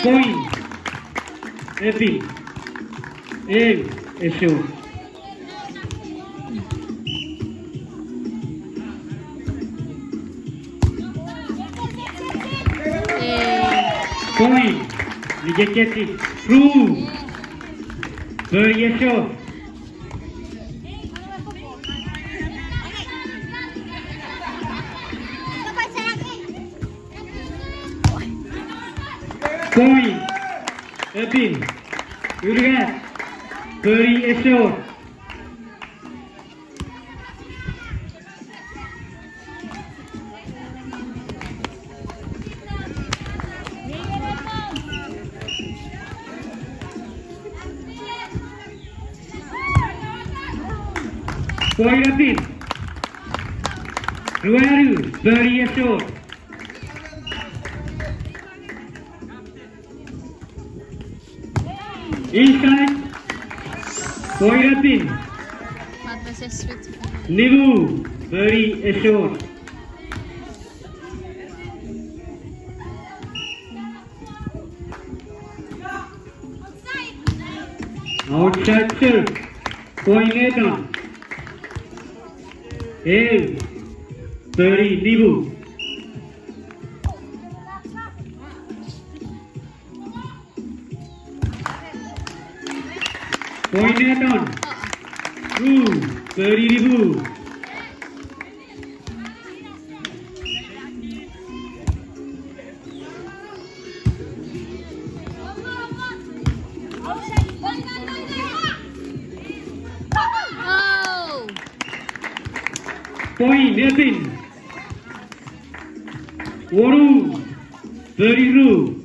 Point. Epin. Aim. Shoot. Point. Rejected. True. Very short. Point. Epin. You get. Very short. Point Epin. Ruaru. Very short. Inside. Point Epin. Nivu. Very short. Outside serve. Point Leton. Aim. Very Nivu. Point Leton. True. Very Nivu. Point Epin. Waru. Very rude.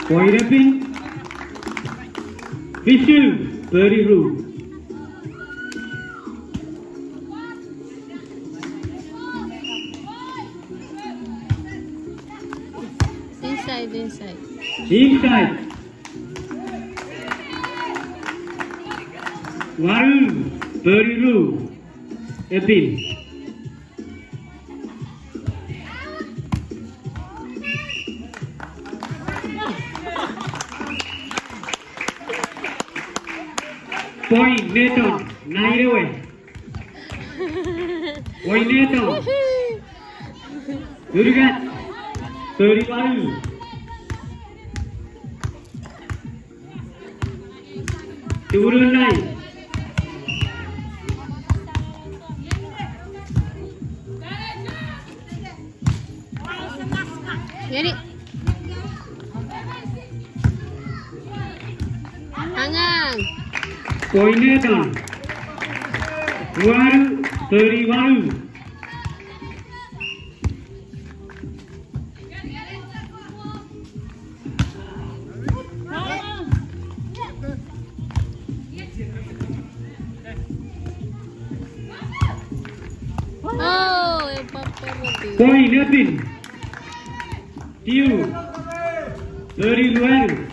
Point Epin. Vishnu. Very rude. Inside. Inside. Waru. Very rude. Epin. Point Leton. Night away. Point Leton. You get 31. Turun naik. Jadi. Tangan. Point Leton. Waru. 31. Oh, yung papel mo. Point Epin. Tiu. 32.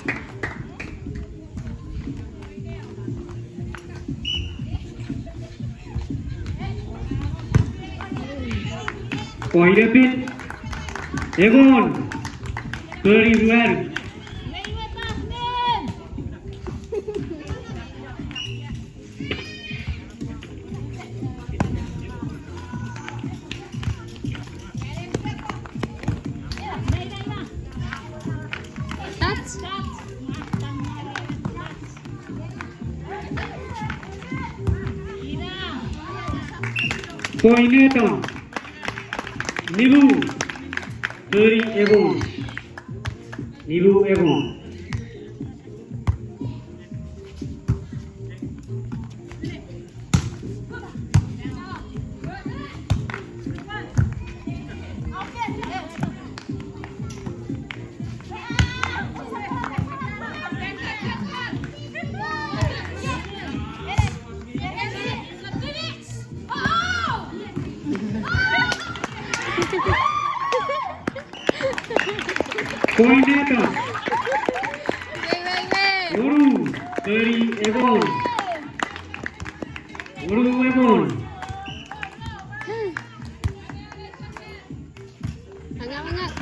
Point Epin. Egon. 32. Point Leton. Nivu. Very Egon. Nivu Egon. Point Leton. Wait. ebon. Blue ebon. Hangat.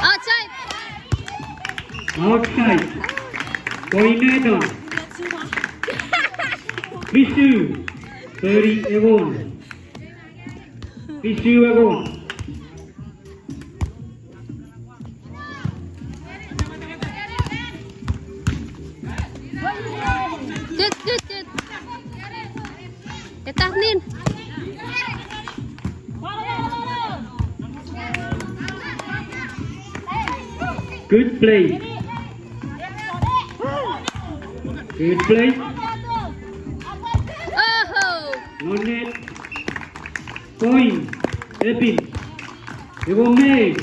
Outside. Outside. Point Leton. Bisu. 30 ebon. Bisu ebon. Good. Ketah Nin. Good play. Good play. Oh. No net. Point. Epin. Ebon make.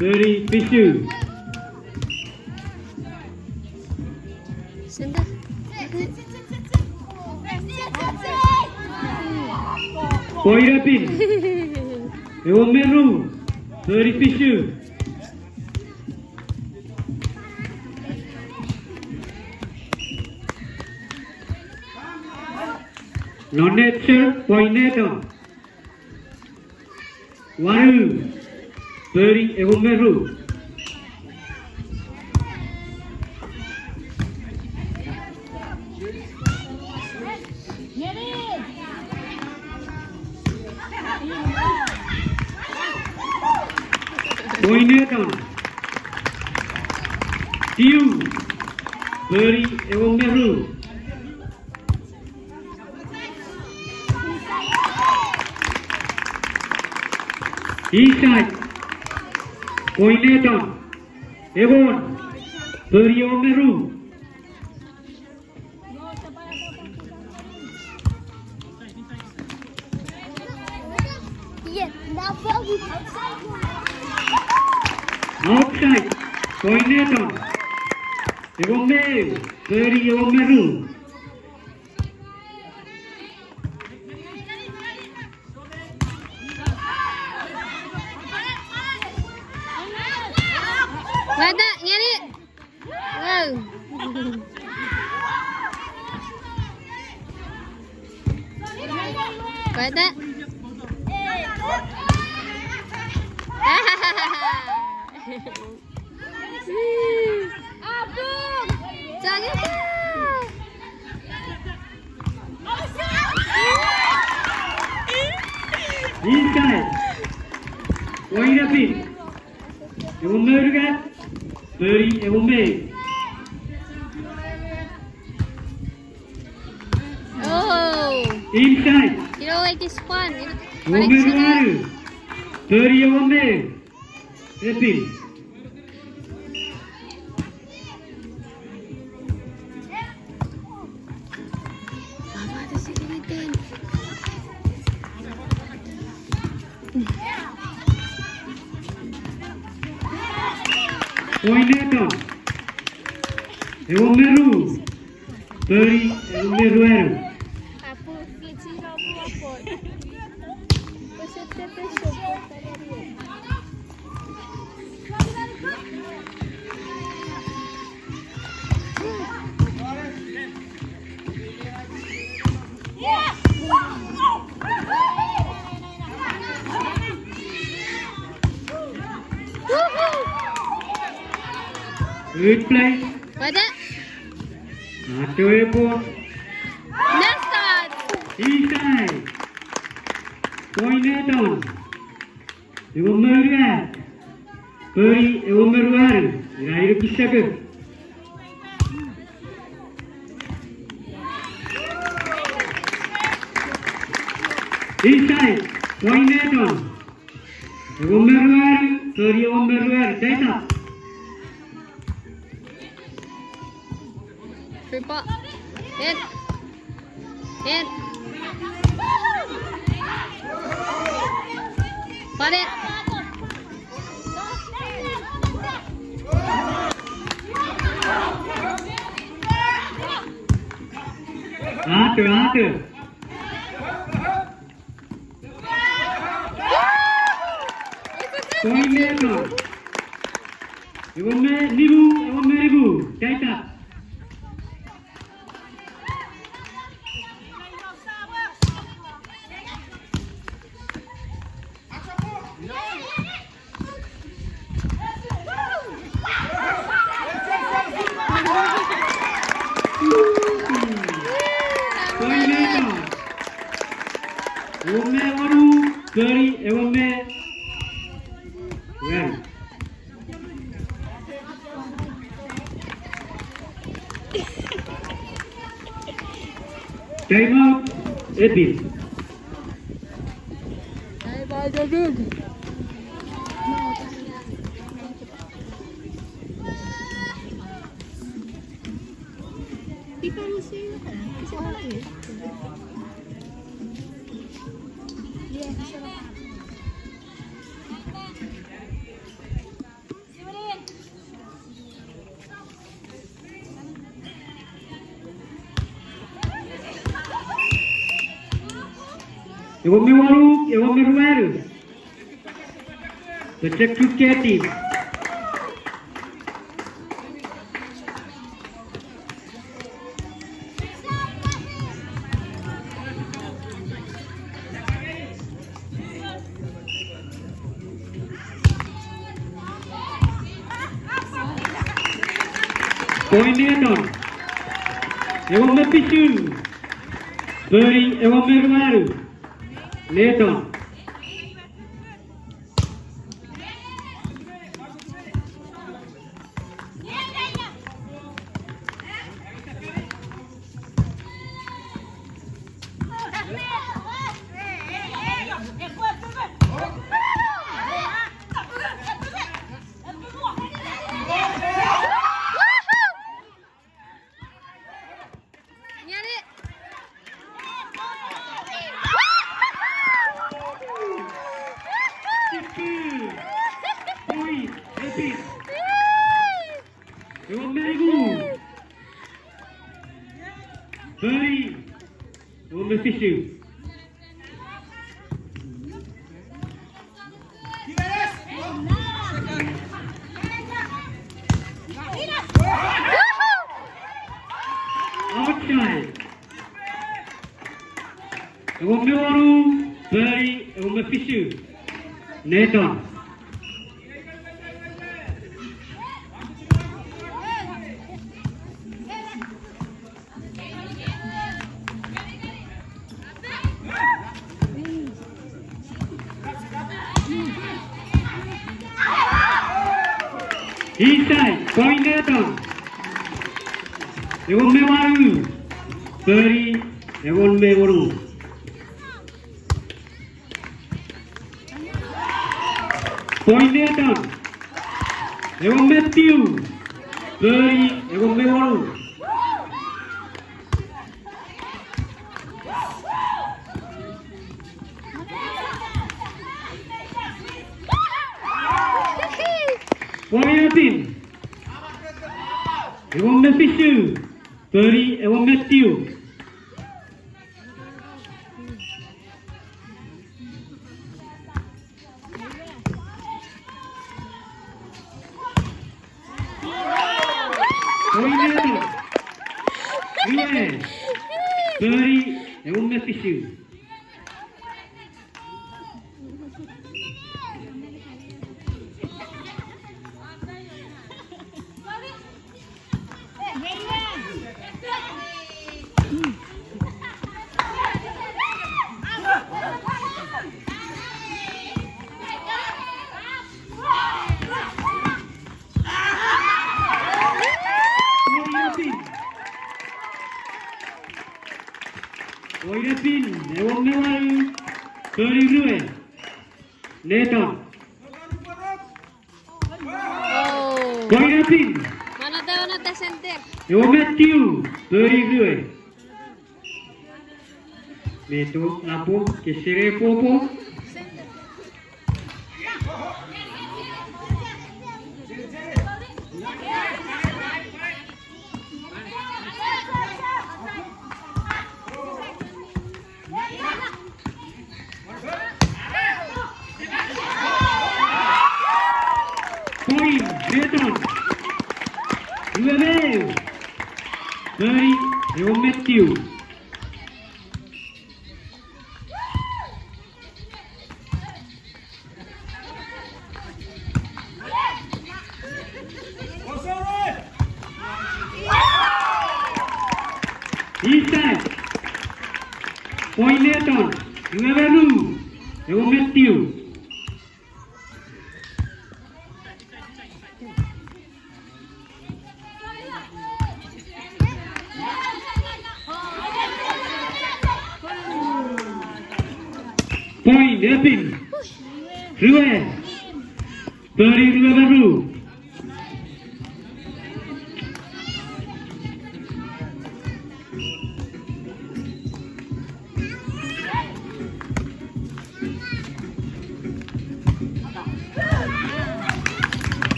30 Bisu. Sendah. Point Epin. Ebon meru. 30 Bisu. No net sir. Point Leton. Waru. 30 ebon meru. Point Leton. Tiu. 30 ebon meru. Inside. Point Leton. Ebon. 30 ebon meru. Outside. Point Leton. Ebon make. 30 ebon meru. Wada, ngani. Wow. Wada. Jangan. Inside. Point Epin. Ebon meru kan? 30 ebon make. Oh. Inside. You know like this fun. Ebon meru waru. 30 ebon make. Epin. Apa tu si Leton? Point Leton. Ebon meru. 30 ebon meru waru. Apa fleksi apa? Pasal tetes support tadi. Good play. Wada. Satu ebon. Nasad. Inside. Point Leton. Ebon meru kan? 30 ebon meru waru. Irair bisa ke? Inside. Point Leton. Ebon meru waru. 30 ebon meru waru. Daita. Triple. Hit. Got it. Satu. Poin Leton. Ewan ribu. Caita. Poin Leton. Ewan waru. Keri ewan well. Time out, epin. Ewan waru, ewan well. Pecek chuuk. Poin Leton. Ewan pisu. Beri ewan waru. Leton. Nyari. Poin epin. Ewan ribu. Beri ewan pisu. Outside. Ewan waru. Beri ewan pisu. Leton. Inside, poin Leton. Ewan waru. Beri ewan waru. Poin Leton. Ewan Matthew. Beri ewan waru. Poin epin. Ewan pisu. Beri ewan Matthew. Poin Leton. Beri ewan pisu. Poin epin. Ewan waru. Beri Leton. Oh. Poin epin. Mana tayo center? Ewan Matthew. Beri Leton. Lampu. Kesere popo. Beri Ewan Matthew. Inside. Point Leton. Dua baru. Ewan Matthew. Point epin. Dua. Beri dua baru.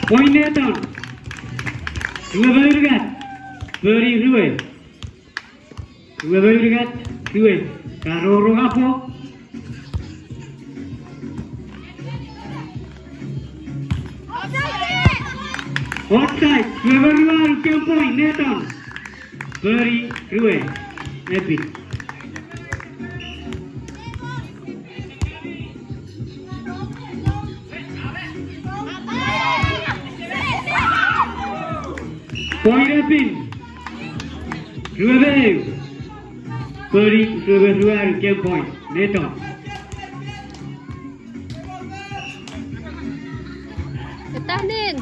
Point Leton. Dua baru dekat. Beri dua. Dua baru dekat. Dua. Karo apa? Outside, dua baru rupiah point Leton. Beri dua. Epin. Point epin. Dua baru. Beri dua rupiah point Leton. Ketahanin.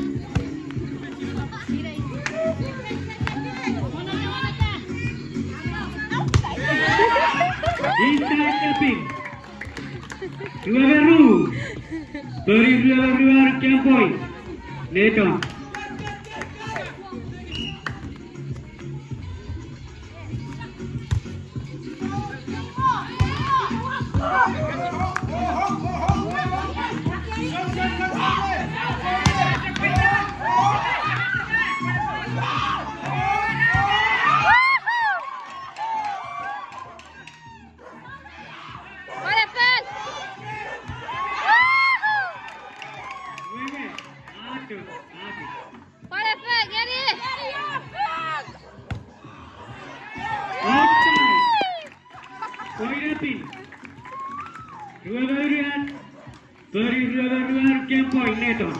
Inside epin. Dua baru. Beri dua rupiah point Leton. Boleh pas. Boleh pas, Gary. Outside. Point epin. Dua baru lihat. Beri dua rupiah point Leton.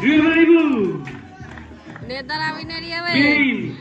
Dua ribu. Dia tak nak winner dia, weh. Game.